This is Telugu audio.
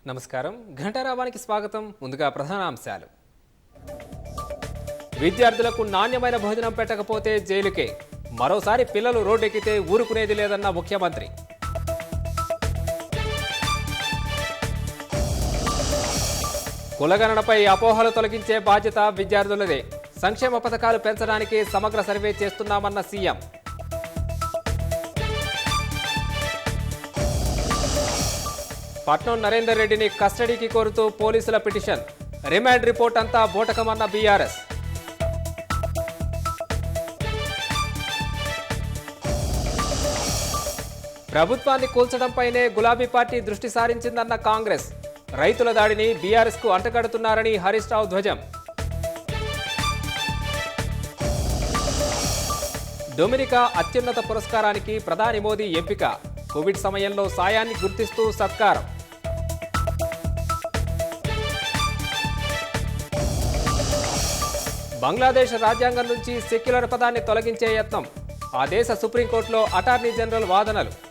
నమస్కారం ఘంటారావానికి స్వాగతం. ముందుగా ప్రధాన అంశాలు. విద్యార్థులకు నాణ్యమైన భోజనం పెట్టకపోతే జైలుకే. మరోసారి పిల్లలు రోడ్డెక్కితే ఊరుకునేది లేదన్న ముఖ్యమంత్రి. కులగణనపై అపోహలు తొలగించే బాధ్యత విద్యార్థులదే. సంక్షేమ పథకాలు పెంచడానికి సమగ్ర సర్వే చేస్తున్నామన్న సీఎం. పట్నం నరేందర్ రెడ్డిని కస్టడీకి కోరుతూ పోలీసుల పిటిషన్. రిమాండ్ రిపోర్ట్ అంతా బోటకమన్న బీఆర్ఎస్. ప్రభుత్వాన్ని కూల్చడంపైనే గులాబీ పార్టీ దృష్టి సారించిందన్న కాంగ్రెస్. రైతుల దాడిని బీఆర్ఎస్కు అంటగడుతున్నారని హరీష్ రావు ధ్వజం. డొమినికా అత్యున్నత పురస్కారానికి ప్రధాని మోదీ ఎంపిక. కోవిడ్ సమయంలో సాయాన్ని గుర్తిస్తూ సత్కారం. బంగ్లాదేశ్ రాజ్యాంగం నుంచి సెక్యులర్ పదాన్ని తొలగించే యత్నం. ఆ దేశ సుప్రీంకోర్టులో అటార్నీ జనరల్ వాదనలు.